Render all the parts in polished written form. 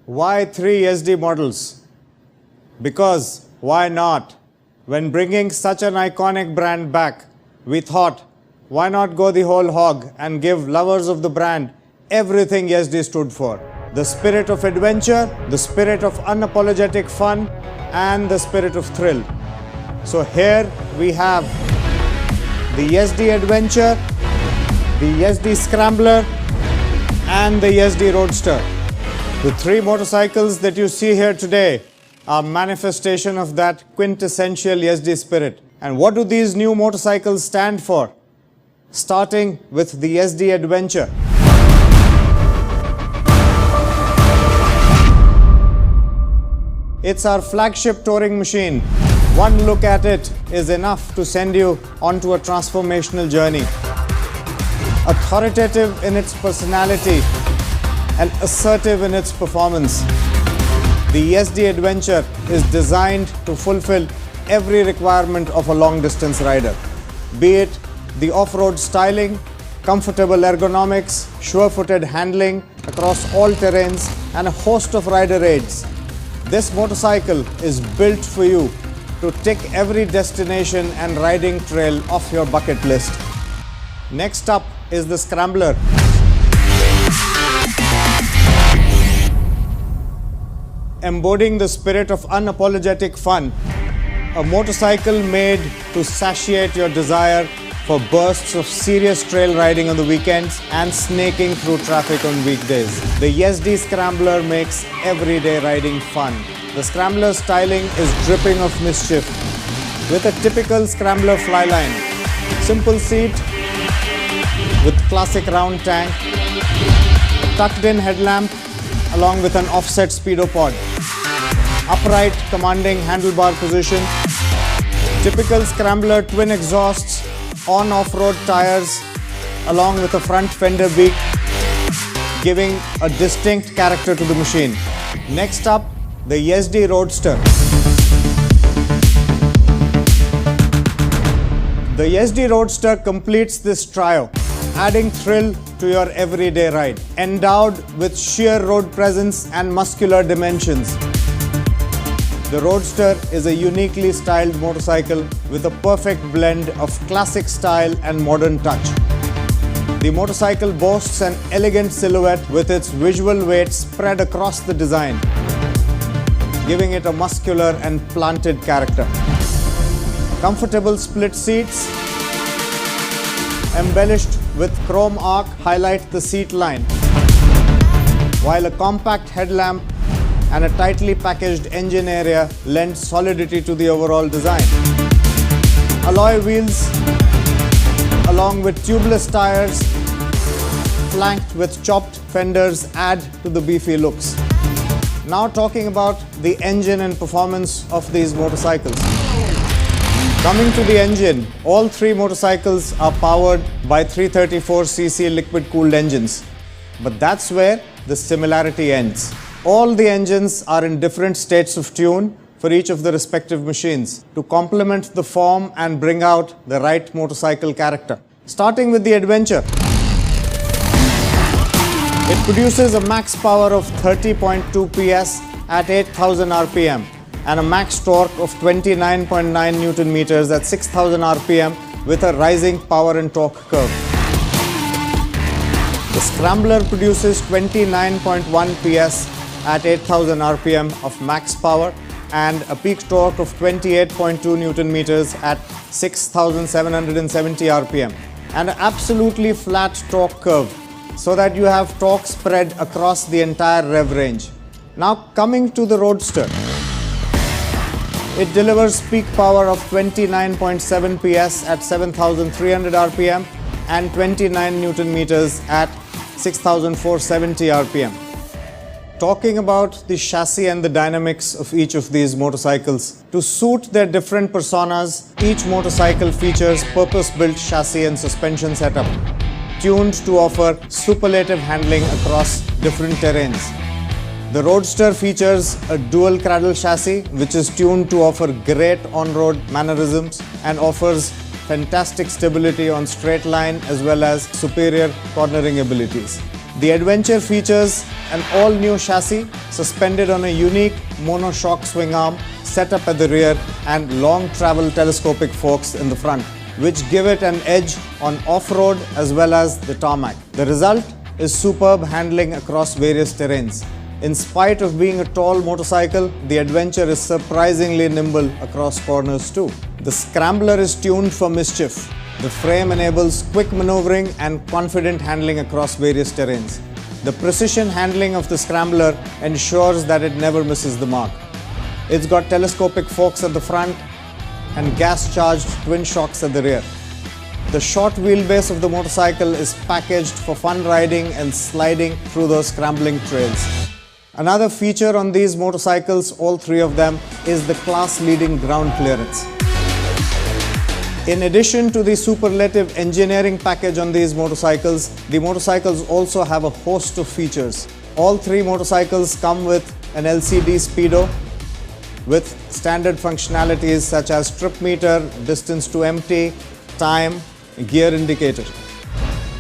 Why 3 Yezdi models? Because why not? When bringing such an iconic brand back, we thought, why not go the whole hog and give lovers of the brand everything Yezdi stood for? The spirit of adventure, the spirit of unapologetic fun, and the spirit of thrill. So here we have the Yezdi Adventure, the Yezdi Scrambler, and the Yezdi Roadster. The 3 motorcycles that you see here today are manifestation of that quintessential Yezdi spirit. And what do these new motorcycles stand for? Starting with the Yezdi Adventure. It's our flagship touring machine. One look at it is enough to send you onto a transformational journey. Authoritative in its personality and assertive in its performance, the Yezdi Adventure is designed to fulfill every requirement of a long-distance rider. Be it the off-road styling, comfortable ergonomics, sure-footed handling across all terrains, and a host of rider aids. This motorcycle is built for you to tick every destination and riding trail off your bucket list. Next up is the Scrambler. Embodying the spirit of unapologetic fun, a motorcycle made to satiate your desire for bursts of serious trail riding on the weekends and snaking through traffic on weekdays. The Yezdi Scrambler makes everyday riding fun. The Scrambler styling is dripping of mischief with a typical Scrambler flyline. Simple seat with classic round tank, a tucked-in headlamp along with an offset speedo pod, upright commanding handlebar position, typical Scrambler twin exhausts, on off-road tires along with a front fender beak, giving a distinct character to the machine. Next up, the Yezdi Roadster. The Yezdi Roadster completes this trio, adding thrill to your everyday ride. Endowed with sheer road presence and muscular dimensions, the Roadster is a uniquely styled motorcycle with a perfect blend of classic style and modern touch. The motorcycle boasts an elegant silhouette with its visual weight spread across the design, giving it a muscular and planted character. Comfortable split seats embellished with chrome arc highlight the seat line, while a compact headlamp and a tightly packaged engine area lend solidity to the overall design. Alloy wheels along with tubeless tires flanked with chopped fenders add to the beefy looks. Now talking about the engine and performance of these motorcycles. Coming to the engine, all 3 motorcycles are powered by 334cc liquid-cooled engines. But that's where the similarity ends. All the engines are in different states of tune for each of the respective machines to complement the form and bring out the right motorcycle character. Starting with the Adventure. It produces a max power of 30.2 PS at 8,000 RPM and a max torque of 29.9 Newton meters at 6,000 RPM with a rising power and torque curve. The Scrambler produces 29.1 PS at 8,000 RPM of max power and a peak torque of 28.2 Newton meters at 6,770 RPM and an absolutely flat torque curve, so that you have torque spread across the entire rev range. Now coming to the Roadster. It delivers peak power of 29.7 PS at 7,300 RPM and 29 Newton meters at 6,470 RPM. Talking about the chassis and the dynamics of each of these motorcycles. To suit their different personas, each motorcycle features purpose-built chassis and suspension setup, tuned to offer superlative handling across different terrains. The Roadster features a dual cradle chassis which is tuned to offer great on-road mannerisms and offers fantastic stability on straight line as well as superior cornering abilities. The Adventure features an all-new chassis suspended on a unique monoshock swing arm set up at the rear and long travel telescopic forks in the front, which give it an edge on off-road as well as the tarmac. The result is superb handling across various terrains. In spite of being a tall motorcycle, the Adventure is surprisingly nimble across corners too. The Scrambler is tuned for mischief. The frame enables quick maneuvering and confident handling across various terrains. The precision handling of the Scrambler ensures that it never misses the mark. It's got telescopic forks at the front and gas-charged twin shocks at the rear. The short wheelbase of the motorcycle is packaged for fun riding and sliding through those scrambling trails. Another feature on these motorcycles, all three of them, is the class-leading ground clearance. In addition to the superlative engineering package on these motorcycles, the motorcycles also have a host of features. All three motorcycles come with an LCD speedo with standard functionalities such as trip meter, distance to empty, time, gear indicator.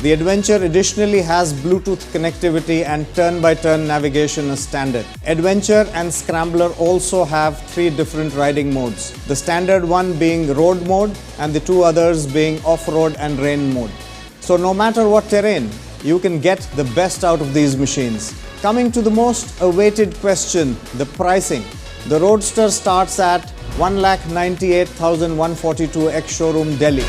The Adventure additionally has Bluetooth connectivity and turn-by-turn navigation as standard. Adventure and Scrambler also have three different riding modes, the standard one being road mode and the two others being off-road and rain mode. So no matter what terrain, you can get the best out of these machines. Coming to the most awaited question, the pricing. The Roadster starts at 1,98,142 ex-showroom Delhi.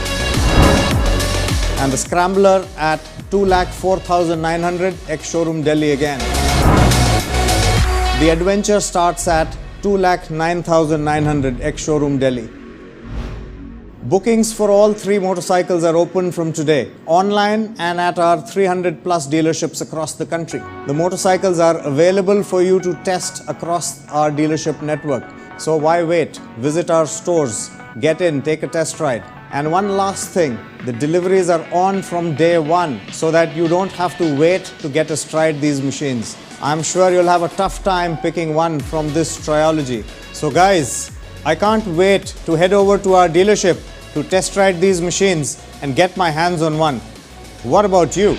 And the Scrambler at 2,04,900 ex-showroom Delhi again. The Adventure starts at 2,09,900 ex-showroom Delhi. Bookings for all three motorcycles are open from today, online and at our 300 plus dealerships across the country. The motorcycles are available for you to test across our dealership network. So why wait? Visit our stores, get in, take a test ride. And one last thing, the deliveries are on from day one so that you don't have to wait to get astride these machines. I'm sure you'll have a tough time picking one from this trilogy. So guys, I can't wait to head over to our dealership to test ride these machines and get my hands on one. What about you?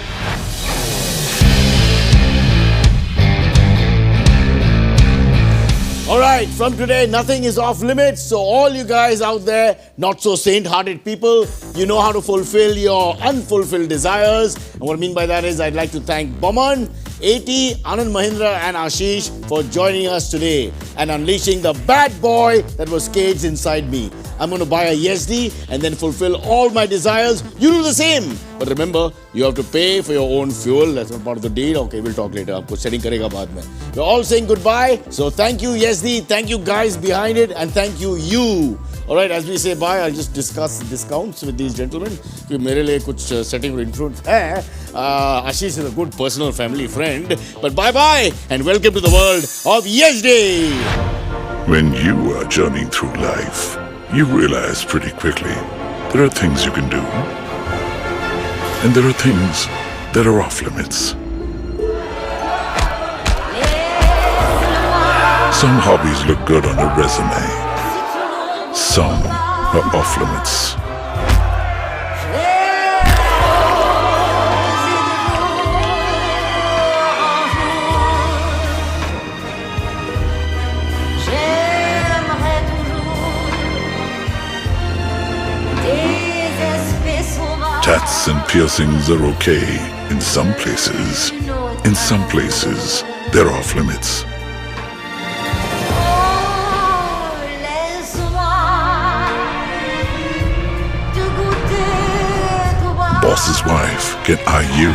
Alright, from today, nothing is off limits. So all you guys out there, not so saint-hearted people, you know how to fulfill your unfulfilled desires. And what I mean by that is I'd like to thank Boman, AT, Anand Mahindra and Ashish for joining us today and unleashing the bad boy that was caged inside me. I'm going to buy a Yezdi and then fulfill all my desires. You do the same. But remember, you have to pay for your own fuel. That's not part of the deal. Okay, we'll talk later. Aapko setting karega baad mein. We're all saying goodbye. So thank you, Yezdi. Thank you guys behind it. And thank you. Alright, as we say bye, I'll just discuss discounts with these gentlemen. Because mere liye kuch setting or influence hai. Ashish is a good personal family friend. But bye-bye and welcome to the world of Yezdi. When you are journeying through life, you realize pretty quickly there are things you can do and there are things that are off limits. Some hobbies look good on a resume. Some are off limits. Tats and piercings are okay in some places. In some places, they're off limits. Boss's wife can eye you.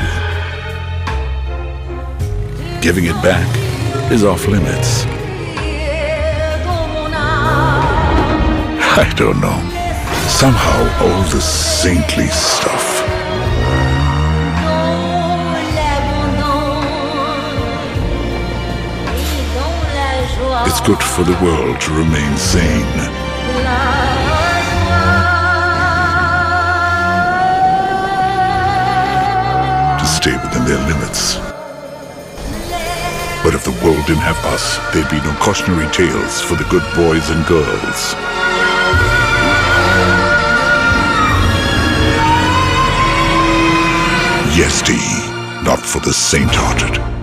Giving it back is off limits. I don't know. Somehow all this saintly stuff. It's good for the world to remain sane. To stay within their limits. But if the world didn't have us, there'd be no cautionary tales for the good boys and girls. Yezdi, not for the saint-hearted.